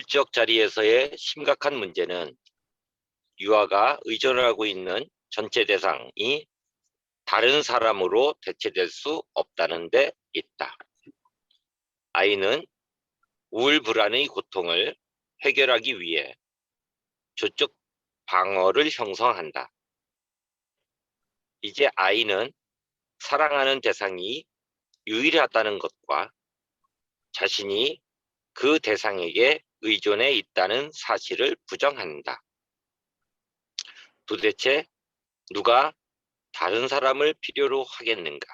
일적 자리에서의 심각한 문제는 유아가 의존하고 있는 전체 대상이 다른 사람으로 대체될 수 없다는 데 있다. 아이는 우울 불안의 고통을 해결하기 위해 조적 방어를 형성한다. 이제 아이는 사랑하는 대상이 유일하다는 것과 자신이 그 대상에게 의존해 있다는 사실을 부정한다. 도대체 누가 다른 사람을 필요로 하겠는가?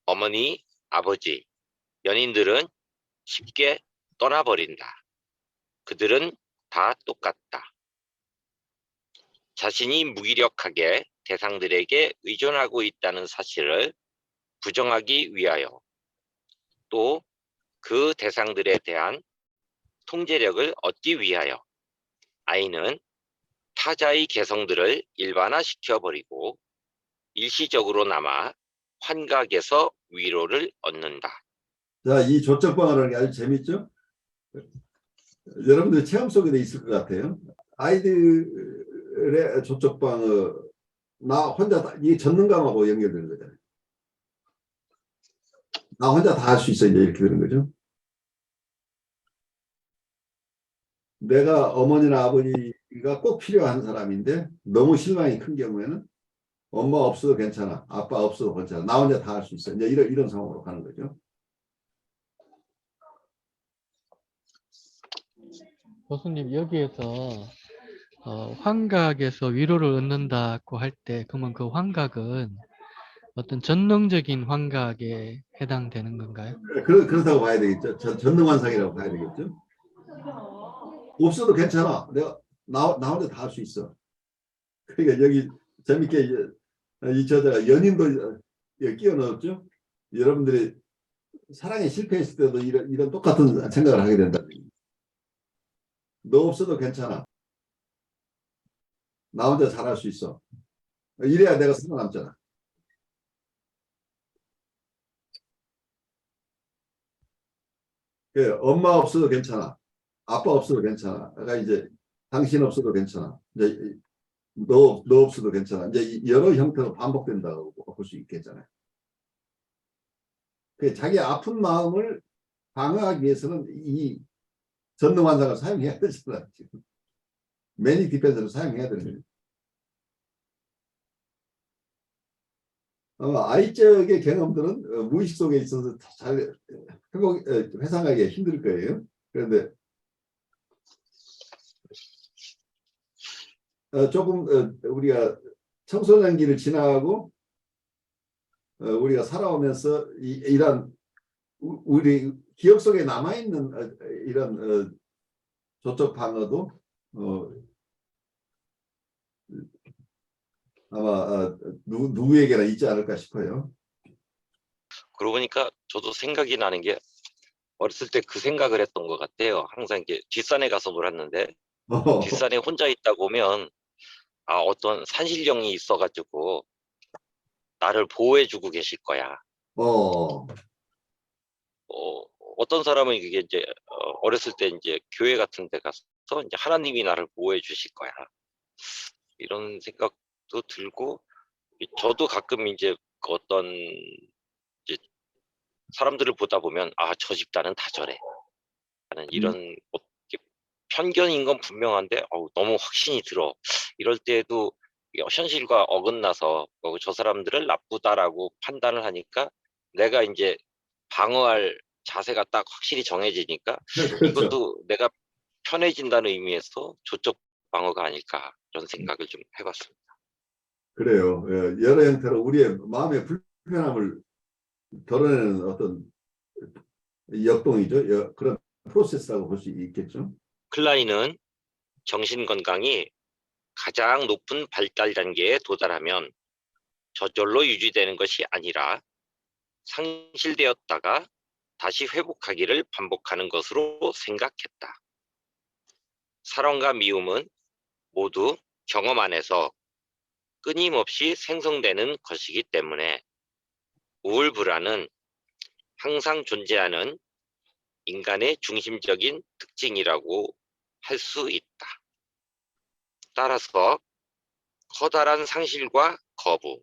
어머니, 아버지, 연인들은 쉽게 떠나버린다. 그들은 다 똑같다. 자신이 무기력하게 대상들에게 의존하고 있다는 사실을 부정하기 위하여 또 그 대상들에 대한 통제력을 얻기 위하여 아이는 타자의 개성들을 일반화시켜버리고 일시적으로나마 환각에서 위로를 얻는다. 자, 이 조적 방어라는 게 아주 재밌죠? 여러분들 체험 속에 있을 것 같아요. 아이들의 조적 방어, 나 혼자 이게 전능감하고 연결되는 거잖아요. 나 혼자 다 할 수 있어, 이제 이렇게 되는 거죠. 내가 어머니나 아버지가 꼭 필요한 사람인데 너무 실망이 큰 경우에는 엄마 없어도 괜찮아, 아빠 없어도 괜찮아, 나 혼자 다 할 수 있어, 이제 이런 상황으로 가는 거죠. 교수님, 여기에서 환각에서 위로를 얻는다고 할 때, 그러면 그 환각은 어떤 전능적인 환각에 해당되는 건가요? 그렇다고 봐야 되겠죠. 전능환상이라고 봐야 되겠죠. 없어도 괜찮아, 나 혼자 다 할 수 있어. 그러니까 여기 재밌게 이 저자가 연인도 끼워 넣었죠. 여러분들이 사랑에 실패했을 때도 이런 똑같은 생각을 하게 된다. 너 없어도 괜찮아, 나 혼자 잘할 수 있어. 이래야 내가 살아남잖아. 엄마 없어도 괜찮아, 아빠 없어도 괜찮아, 그러니까 이제 당신 없어도 괜찮아, 이제 너 없어도 괜찮아. 이제 여러 형태로 반복된다고 볼 수 있겠잖아요. 자기 아픈 마음을 방어하기 위해서는 이 전능환상을 사용해야 되잖아요. 지금 매닉 디펜스를 사용해야 되는 거예요. 아이적의 경험들은 무의식 속에 있어서 잘 회상하기 힘들 거예요. 그런데 조금 우리가 청소년기를 지나가고 우리가 살아오면서 이런 우리 기억 속에 남아있는 이런 조적 방어도 아마 누구에게나 있지 않을까 싶어요. 그러고 보니까 저도 생각이 나는 게 어렸을 때 그 생각을 했던 것 같아요. 항상 이렇게 뒷산에 가서 놀았는데 뒷산에 혼자 있다 보면 어떤 산신령이 있어가지고 나를 보호해주고 계실 거야. 어떤 사람은 이게 이제 어렸을 때 이제 교회 같은 데 가서 이제 하나님이 나를 보호해 주실 거야. 이런 생각도 들고 저도 가끔 이제 어떤 이제 사람들을 보다 보면 저 집단은 다 저래 하는 이런 편견인 건 분명한데 너무 확신이 들어. 이럴 때에도 현실과 어긋나서 저 사람들을 나쁘다라고 판단을 하니까 내가 이제 방어할 자세가 딱 확실히 정해지니까 그렇죠. 이것도 내가 편해진다는 의미에서 조적 방어가 아닐까 이런 생각을 좀 해봤습니다. 그래요. 여러 형태로 우리의 마음의 불편함을 덜어내는 어떤 역동이죠. 그런 프로세스라고 볼 수 있겠죠. 클라인은 정신건강이 가장 높은 발달 단계에 도달하면 저절로 유지되는 것이 아니라 상실되었다가 다시 회복하기를 반복하는 것으로 생각했다. 사랑과 미움은 모두 경험 안에서 끊임없이 생성되는 것이기 때문에 우울 불안은 항상 존재하는 인간의 중심적인 특징이라고 할 수 있다. 따라서 커다란 상실과 거부,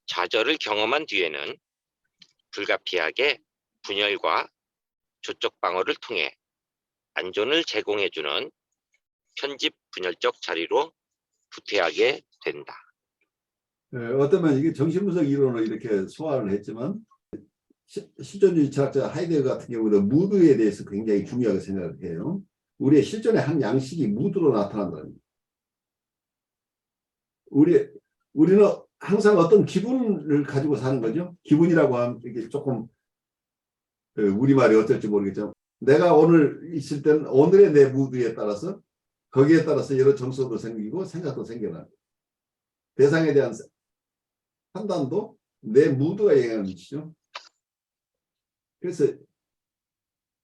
좌절을 경험한 뒤에는 불가피하게 분열과 조적 방어를 통해 안전을 제공해주는 편집 분열적 자리로 후퇴하게 된다. 어쩌면 이게 정신분석 이론을 이렇게 소화를 했지만 실존주의 철학자 하이데거 같은 경우도 무드에 대해서 굉장히 중요하게 생각을 해요. 우리의 실존의 한 양식이 무드로 나타난다는 거예요. 우리는 항상 어떤 기분을 가지고 사는 거죠. 기분이라고 하면 이게 조금 우리말이 어떨지 모르겠지만 내가 오늘 있을 때는 오늘의 내 무드에 따라서 거기에 따라서 여러 정서도 생기고 생각도 생겨나요. 대상에 대한 판단도 내 무드가 영향을 미치죠. 그래서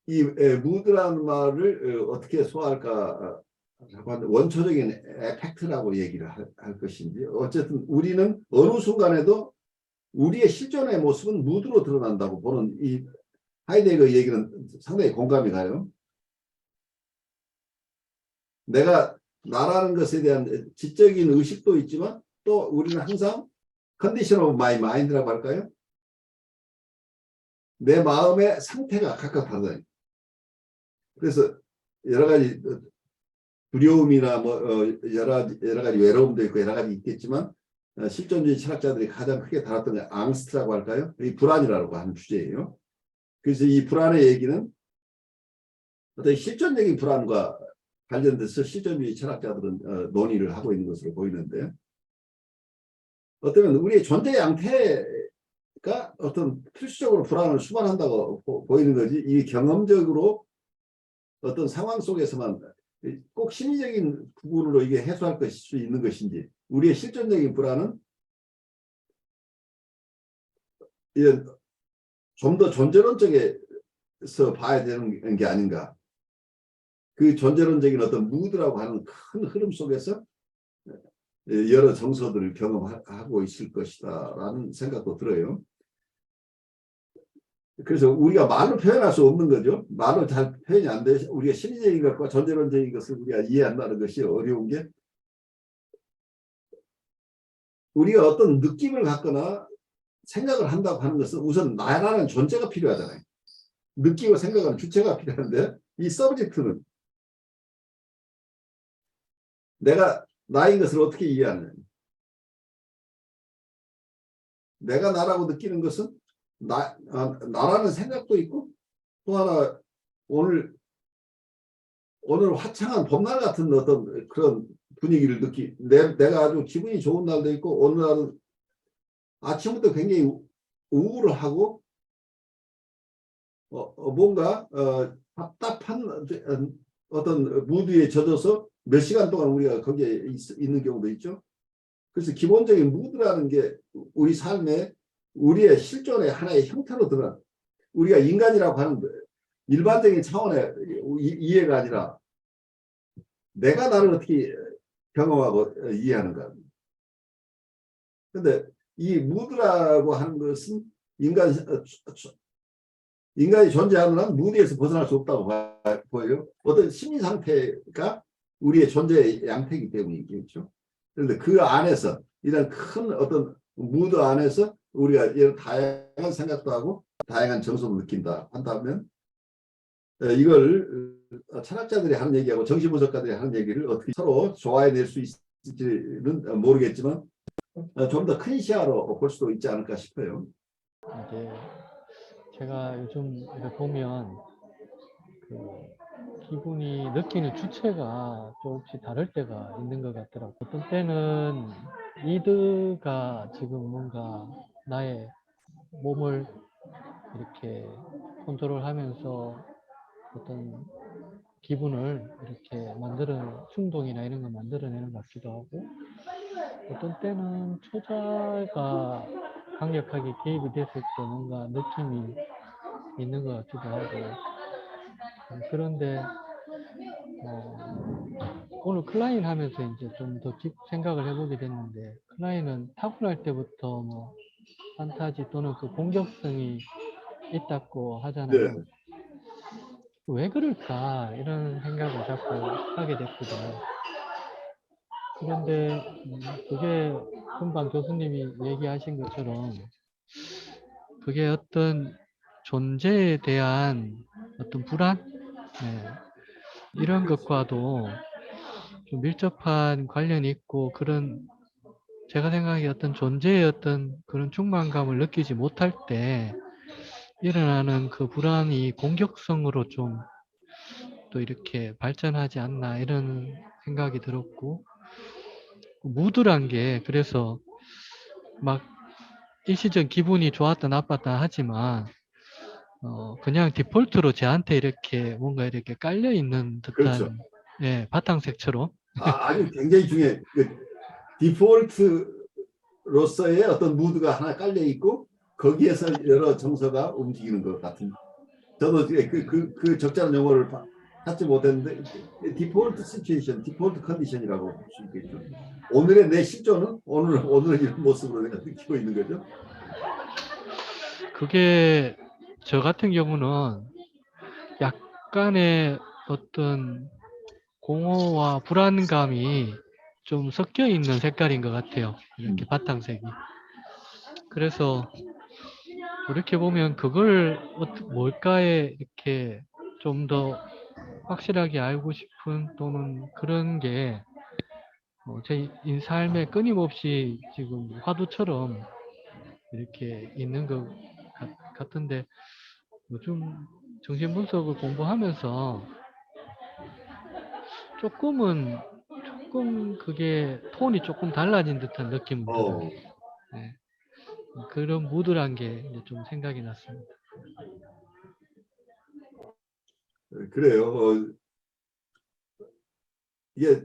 이 무드라는 말을 어떻게 소화할까 원초적인 에펙트라고 얘기를 할 것인지 어쨌든 우리는 어느 순간에도 우리의 실존의 모습은 무드로 드러난다고 보는 이 하이데거 얘기는 상당히 공감이 가요. 내가 나라는 것에 대한 지적인 의식도 있지만 또 우리는 항상 컨디션 오브 마이 마인드라고 할까요? 내 마음의 상태가 각각 다르다. 그래서 여러 가지 두려움이나 뭐 여러 가지 외로움도 있고 여러 가지 있겠지만 실존주의 철학자들이 가장 크게 다뤘던 게 앙스트라고 할까요? 이 불안이라고 하는 주제예요. 그래서 이 불안의 얘기는 어떤 실존적인 불안과 관련돼서 실존주의 철학자들은 논의를 하고 있는 것으로 보이는데 어쩌면 우리의 존재 양태가 어떤 필수적으로 불안을 수반한다고 보이는 거지 이 경험적으로 어떤 상황 속에서만 꼭 심리적인 부분으로 이게 해소할 수 있는 것인지 우리의 실존적인 불안은 좀 더 존재론 쪽에서 봐야 되는 게 아닌가. 그 존재론적인 어떤 무드라고 하는 큰 흐름 속에서 여러 정서들을 경험하고 있을 것이다 라는 생각도 들어요. 그래서 우리가 말로 표현할 수 없는 거죠. 말로 잘 표현이 안 돼. 우리가 심리적인 것과 존재론적인 것을 우리가 이해한다는 것이 어려운 게 우리가 어떤 느낌을 갖거나 생각을 한다고 하는 것은 우선 나라는 존재가 필요하잖아요. 느끼고 생각하는 주체가 필요한데 이 서브젝트는 내가 나인 것을 어떻게 이해하느냐. 내가 나라고 느끼는 것은 나라는 생각도 있고 또 하나 오늘 화창한 봄날 같은 어떤 그런 분위기를 내가 아주 기분이 좋은 날도 있고 오늘날은 아침부터 굉장히 우울하고 뭔가 답답한 어떤 무드에 젖어서 몇 시간 동안 우리가 거기에 있는 경우도 있죠. 그래서 기본적인 무드라는 게 우리 삶에 우리의 실존의 하나의 형태로 드러나 우리가 인간이라고 하는 일반적인 차원의 이해가 아니라 내가 나를 어떻게 경험하고 이해하는가. 그런데 이 무드라고 하는 것은 인간이 존재하는 한 무드에서 벗어날 수 없다고 보여요. 어떤 심리 상태가 우리의 존재의 양태이기 때문이겠죠. 그런데 그 안에서 이런 큰 어떤 무드 안에서 우리가 이런 다양한 생각도 하고 다양한 정서도 느낀다 한다면 이걸 철학자들이 하는 얘기하고 정신분석가들이 하는 얘기를 어떻게 서로 조화해낼 수 있을지는 모르겠지만 좀 더 큰 시야로 볼 수도 있지 않을까 싶어요. 이제 제가 요즘 이렇게 보면 그 기분이 느끼는 주체가 조금씩 다를 때가 있는 것 같더라고요. 어떤 때는 이드가 지금 뭔가 나의 몸을 이렇게 컨트롤하면서 어떤 기분을 이렇게 충동이나 이런 걸 만들어내는 것 같기도 하고 어떤 때는 초자가 강력하게 개입이 됐을 때 뭔가 느낌이 있는 것 같기도 하고 그런데 오늘 클라인 하면서 이제 좀 더 생각을 해보게 됐는데 클라인은 타고날 때부터 뭐 판타지 또는 그 공격성이 있다고 네. 하잖아요. 왜 그럴까 이런 생각을 자꾸 하게 됐거든요. 그런데 그게 금방 교수님이 얘기하신 것처럼 그게 어떤 존재에 대한 어떤 불안? 네. 이런 것과도 좀 밀접한 관련이 있고 그런 제가 생각하기에 어떤 존재의 어떤 그런 충만감을 느끼지 못할 때 일어나는 그 불안이 공격성으로 좀 또 이렇게 발전하지 않나 이런 생각이 들었고 무드란 게 그래서 막 일시적 기분이 좋았다 나빴다 하지만 그냥 디폴트로 저한테 이렇게 뭔가 이렇게 깔려 있는 그렇죠. 듯한 예, 바탕색처럼 아주 굉장히 중요해. 그 디폴트로서의 어떤 무드가 하나 깔려 있고 거기에서 여러 정서가 움직이는 것 같은. 저도 그 적절한 용어를 찾지 못했는데 디폴트 시츄에이션, 디폴트 컨디션이라고 볼 수 있겠죠. 오늘의 내 실존은 오늘 이런 모습으로 내가 느끼고 있는 거죠. 그게 저 같은 경우는 약간의 어떤 공허와 불안감이 좀 섞여 있는 색깔인 것 같아요. 이렇게 바탕색이. 그래서 이렇게 보면 그걸 뭘까에 이렇게 좀 더 확실하게 알고 싶은 또는 그런 게 제 삶에 끊임없이 지금 화두처럼 이렇게 있는 것 같은데 요즘 정신분석을 공부하면서 조금 그게 톤이 조금 달라진 듯한 느낌은 들어요. 어, 네. 그런 무드란 게 이제 좀 생각이 났습니다. 그래요. 이게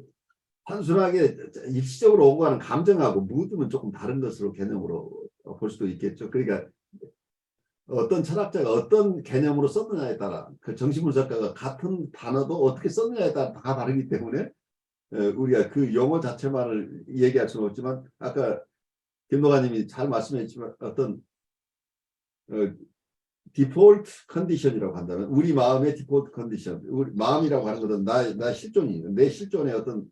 단순하게 일시적으로 오고 가는 감정하고 무드는 조금 다른 것으로 개념으로 볼 수도 있겠죠. 그러니까 어떤 철학자가 어떤 개념으로 썼느냐에 따라 그 정신분석가가 같은 단어도 어떻게 썼느냐에 따라 다 다르기 때문에 우리가 그 용어 자체만을 얘기할 수는 없지만 아까 김노가님이 잘 말씀했지만 어떤 디폴트 컨디션이라고 한다면 우리 마음의 디폴트 컨디션, 우리 마음이라고 하는 것은 나 실존이 내 실존의 어떤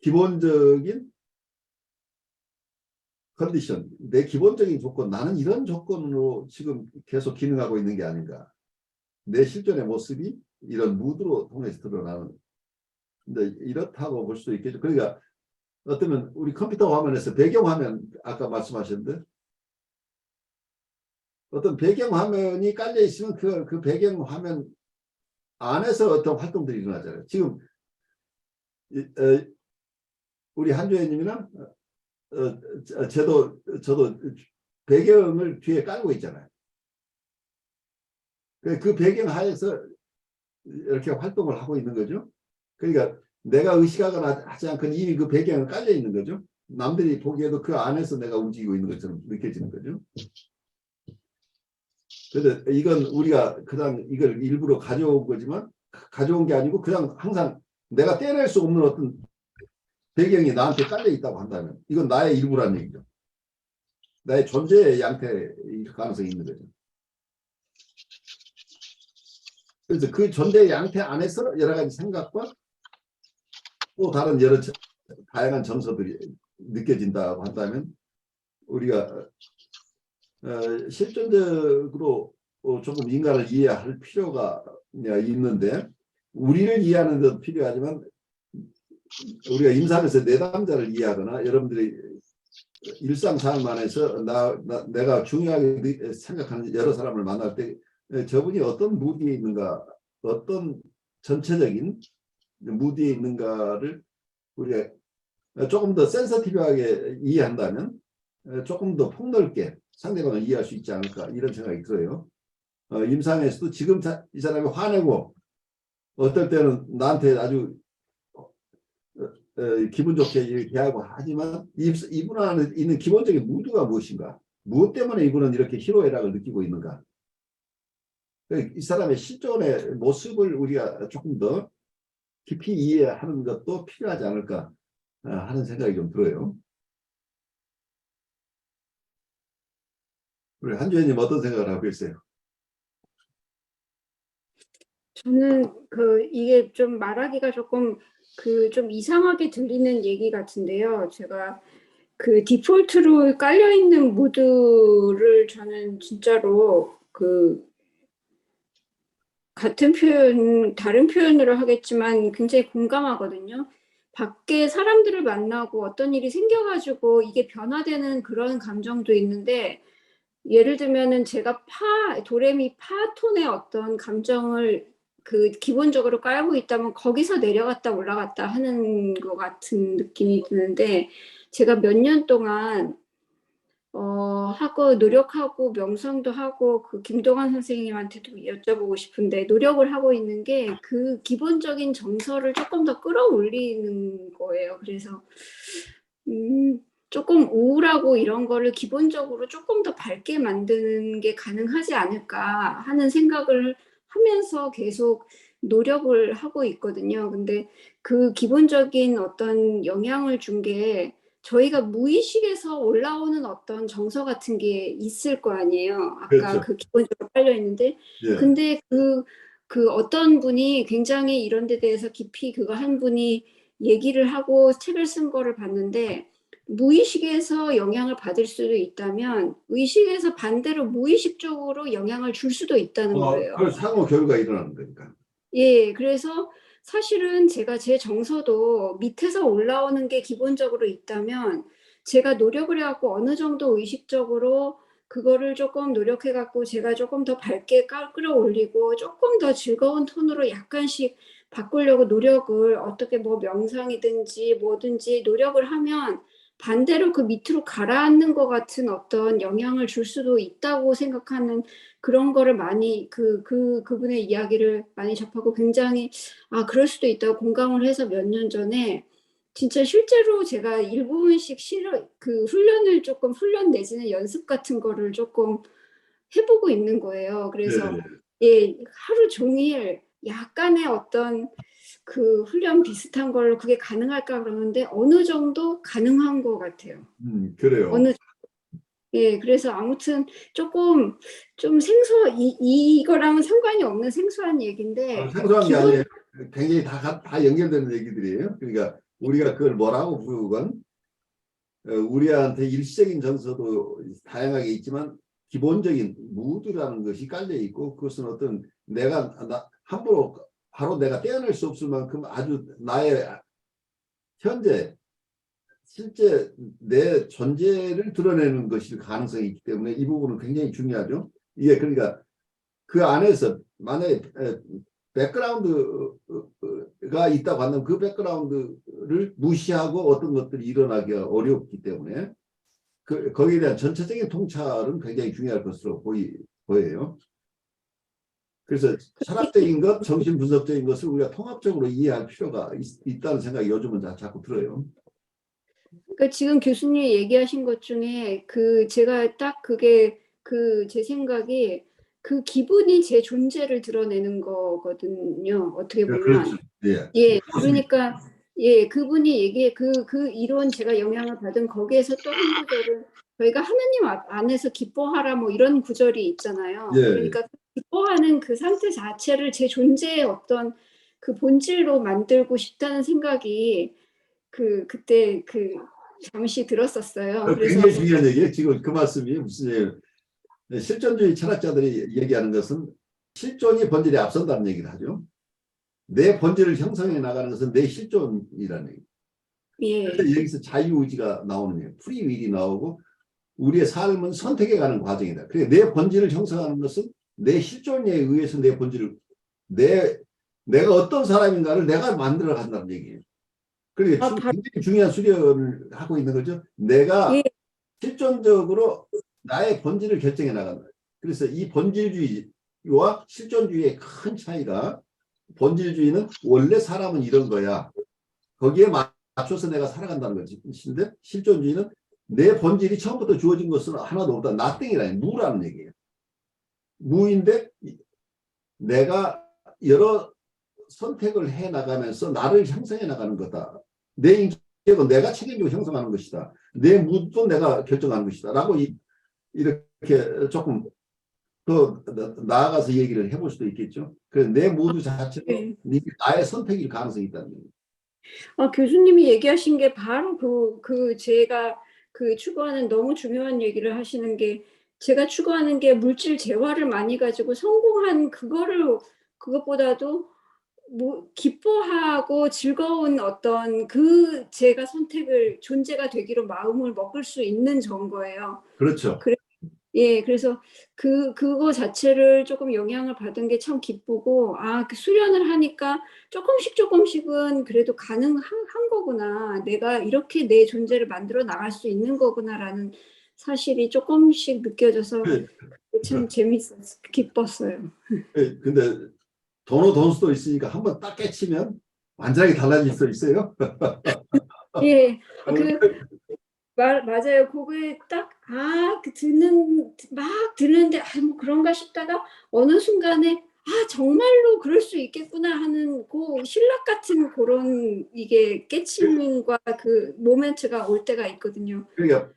기본적인 컨디션, 내 기본적인 조건, 나는 이런 조건으로 지금 계속 기능하고 있는 게 아닌가. 내 실존의 모습이 이런 무드로 통해서 드러나는. 근데 이렇다고 볼 수도 있겠죠. 그러니까 어쩌면 우리 컴퓨터 화면에서 배경화면 아까 말씀하셨는데 어떤 배경화면이 깔려 있으면 그 배경화면 안에서 어떤 활동들이 일어나잖아요. 지금 우리 한주혜님이나 저도 배경을 뒤에 깔고 있잖아요. 그 배경 하에서 이렇게 활동을 하고 있는 거죠. 그러니까 내가 의식하거나 하지 않건 이미 그 배경은 깔려 있는 거죠. 남들이 보기에도 그 안에서 내가 움직이고 있는 것처럼 느껴지는 거죠. 그런데 이건 우리가 그냥 이걸 일부러 가져온 거지만 가져온 게 아니고 그냥 항상 내가 떼낼 수 없는 어떤 배경이 나한테 깔려 있다고 한다면 이건 나의 일부라는 얘기죠. 나의 존재의 양태일 가능성이 있는 거죠. 그래서 그 존재의 양태 안에서 여러 가지 생각과 또 다른 여러 다양한 정서들이 느껴진다고 한다면 우리가 실존적으로 조금 인간을 이해할 필요가 있는데 우리를 이해하는 데도 필요하지만 우리가 임상에서 내담자를 이해하거나 여러분들이 일상생활 안에서 내가 중요하게 생각하는 여러 사람을 만날 때 저분이 어떤 무드에 있는가 어떤 전체적인 무드에 있는가를 우리가 조금 더 센서티브하게 이해한다면 조금 더 폭넓게 상대방을 이해할 수 있지 않을까 이런 생각이 들어요. 임상에서도 지금 이 사람이 화내고 어떨 때는 나한테 아주 기분 좋게 얘기하고 하지만 이분 안에 있는 기본적인 무드가 무엇인가? 무엇 때문에 이분은 이렇게 희로애락을 느끼고 있는가? 이 사람의 실존의 모습을 우리가 조금 더 깊이 이해하는 것도 필요하지 않을까 하는 생각이 좀 들어요. 우리 한주혜님 어떤 생각을 하고 계세요? 저는 이게 좀 말하기가 조금 좀 이상하게 들리는 얘기 같은데요. 제가 디폴트로 깔려 있는 모드를 저는 진짜로 같은 표현, 다른 표현으로 하겠지만 굉장히 공감하거든요. 밖에 사람들을 만나고 어떤 일이 생겨가지고 이게 변화되는 그런 감정도 있는데, 예를 들면은 제가 도레미 파톤의 어떤 감정을 기본적으로 깔고 있다면 거기서 내려갔다 올라갔다 하는 것 같은 느낌이 드는데, 제가 몇 년 동안 하고 노력하고 명상도 하고 김동완 선생님한테도 여쭤보고 싶은데, 노력을 하고 있는 게 기본적인 정서를 조금 더 끌어올리는 거예요. 그래서 조금 우울하고 이런 거를 기본적으로 조금 더 밝게 만드는 게 가능하지 않을까 하는 생각을 하면서 계속 노력을 하고 있거든요. 근데 기본적인 어떤 영향을 준 게 저희가 무의식에서 올라오는 어떤 정서 같은 게 있을 거 아니에요. 아까 그렇죠. 기본적으로 깔려 있는데, 예. 근데 어떤 분이 굉장히 이런 데 대해서 깊이 한 분이 얘기를 하고 책을 쓴 거를 봤는데, 무의식에서 영향을 받을 수도 있다면 의식에서 반대로 무의식적으로 영향을 줄 수도 있다는 거예요. 그 상호 결과가 일어나는 거니까. 예, 그래서 사실은 제가 제 정서도 밑에서 올라오는 게 기본적으로 있다면, 제가 노력을 해갖고 어느 정도 의식적으로 그거를 조금 노력해갖고 제가 조금 더 밝게 끌어올리고 조금 더 즐거운 톤으로 약간씩 바꾸려고 노력을, 어떻게 뭐 명상이든지 뭐든지 노력을 하면 반대로 밑으로 가라앉는 것 같은 어떤 영향을 줄 수도 있다고 생각하는, 그런 거를 많이 그분의 이야기를 많이 접하고 굉장히 그럴 수도 있다고 공감을 해서 몇 년 전에 진짜 실제로 제가 일부분씩 훈련을 조금 훈련 내지는 연습 같은 거를 조금 해보고 있는 거예요. 그래서 예, 하루 종일 약간의 어떤 훈련 비슷한 걸로 그게 가능할까 그러는데 어느 정도 가능한 것 같아요. 그래요. 예, 그래서 아무튼 조금 좀 이거랑은 상관이 없는 생소한 얘기인데, 생소한 게 아니에요. 굉장히 다 연결되는 얘기들이에요. 그러니까 우리가 그걸 뭐라고 부르건 우리한테 일시적인 정서도 다양하게 있지만 기본적인 무드라는 것이 깔려 있고, 그것은 어떤 함부로 바로 내가 떼어낼 수 없을 만큼 아주 나의 현재 실제 내 존재를 드러내는 것일 가능성이 있기 때문에 이 부분은 굉장히 중요하죠. 이게 그러니까 그 안에서 만약에 백그라운드가 있다고 한다면 그 백그라운드를 무시하고 어떤 것들이 일어나기가 어렵기 때문에 거기에 대한 전체적인 통찰은 굉장히 중요할 것으로 보여요. 그래서 철학적인 것, 정신분석적인 것을 우리가 통합적으로 이해할 필요가 있다는 생각이 요즘은 자꾸 들어요. 그러니까 지금 교수님이 얘기하신 것 중에 제가 딱 그게 제 생각이 기분이 제 존재를 드러내는 거거든요. 어떻게 보면. 그렇죠. 예. 예, 그러니까 예, 그분이 얘기해 이론 제가 영향을 받은 거기에서 또 한 구절은 저희가 하나님 안에서 기뻐하라 뭐 이런 구절이 있잖아요. 예. 그러니까 기뻐하는 그 상태 자체를 제 존재의 어떤 본질로 만들고 싶다는 생각이 그때 잠시 들었었어요. 그래서 굉장히 중요한 얘기예요. 지금 그 말씀이 무슨 얘기예요? 실존주의 철학자들이 얘기하는 것은 실존이 본질에 앞선다는 얘기를 하죠. 내 본질을 형성해 나가는 것은 내 실존이라는 얘기. 예. 그래서 여기서 자유의지가 나오는 거예요. 프리윌이 나오고 우리의 삶은 선택해 가는 과정이다. 그래 내 본질을 형성하는 것은 내 실존에 의해서 내 본질을 내가 어떤 사람인가를 내가 만들어 간다는 얘기예요. 그러니까 굉장히 중요한 수련을 하고 있는 거죠. 내가 예. 실존적으로 나의 본질을 결정해 나간다. 그래서 이 본질주의와 실존주의의 큰 차이가, 본질주의는 원래 사람은 이런 거야, 거기에 맞춰서 내가 살아간다는 것인데, 실존주의는 내 본질이 처음부터 주어진 것은 하나도 없다. nothing이라는 무라는 얘기예요. 무인데 내가 여러 선택을 해 나가면서 나를 형성해 나가는 거다. 내 인격은 내가 책임지고 형성하는 것이다. 내 무도 내가 결정하는 것이다. 라고 이렇게 조금 더 나아가서 얘기를 해볼 수도 있겠죠. 그래서 내 모두 자체도 네. 나의 선택일 가능성이 있다는 거예요. 교수님이 얘기하신 게 바로 제가 추구하는 너무 중요한 얘기를 하시는 게, 제가 추구하는 게 물질 재화를 많이 가지고 성공한 그것보다도 기뻐하고 즐거운 어떤 제가 존재가 되기로 마음을 먹을 수 있는 거예요. 그렇죠. 예, 그래서 그거 자체를 조금 영향을 받은 게 참 기쁘고, 수련을 하니까 조금씩은 그래도 가능한 거구나. 내가 이렇게 내 존재를 만들어 나갈 수 있는 거구나라는 사실이 조금씩 느껴져서 참 기뻤어요. 근데 돈수도 있으니까 한번 딱 깨치면 완전히 달라질 수 있어요. 예, 맞아요. 그거에 막 듣는데, 뭐 그런가 싶다가 어느 순간에, 정말로 그럴 수 있겠구나 하는 신락 같은 그런 이게 깨침과 그 모멘트가 올 때가 있거든요. 그러니까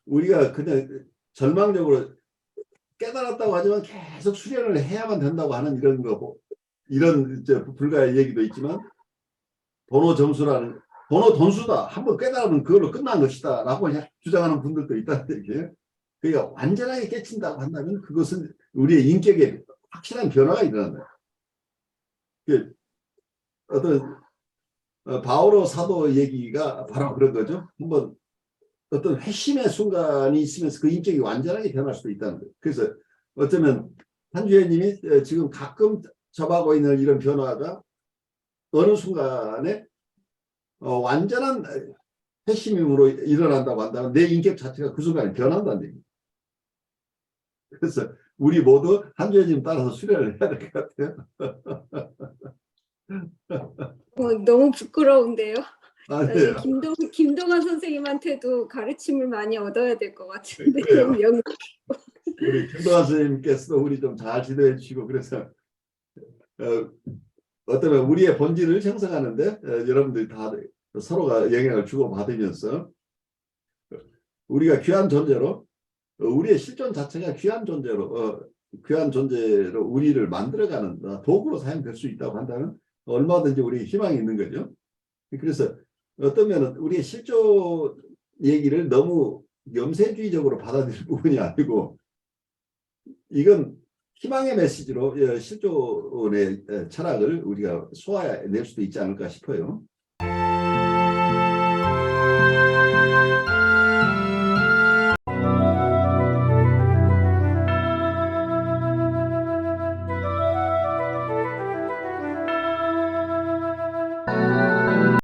우리가 그냥 절망적으로 깨달았다고 하지만 계속 수련을 해야만 된다고 하는 이런 불가의 얘기도 있지만, 번호 돈수다. 한번 깨달으면 그걸로 끝난 것이다. 라고 주장하는 분들도 있다는 얘기예요. 그러니까 완전하게 깨친다고 한다면 그것은 우리의 인격에 확실한 변화가 일어난다. 어떤 바오로 사도 얘기가 바로 그런 거죠. 한번 어떤 회심의 순간이 있으면서 그 인격이 완전하게 변할 수도 있다는 거예요. 그래서 어쩌면 한주혜님이 지금 가끔 접하고 있는 이런 변화가 어느 순간에 완전한 회심으로 일어난다고 한다면 내 인격 자체가 그 순간에 변한다는 얘기예요. 그래서 우리 모두 한주혜님 따라서 수련을 해야 될 것 같아요. 너무 부끄러운데요. 아니에요. 김동완 선생님한테도 가르침을 많이 얻어야 될 것 같은데. 그래요. 우리 김동완 선생님께서도 우리 좀 잘 지도해 주시고, 그래서 어쩌면 우리의 본질을 형성하는데 여러분들이 다 서로가 영향을 주고받으면서 우리가 귀한 존재로, 우리의 실존 자체가 귀한 존재로 우리를 만들어가는 도구로 사용될 수 있다고 한다면 얼마든지 우리 희망이 있는 거죠. 그래서 어떤 면은 우리의 실존 얘기를 너무 염세주의적으로 받아들일 부분이 아니고, 이건 희망의 메시지로 실존의 철학을 우리가 소화해낼 수도 있지 않을까 싶어요.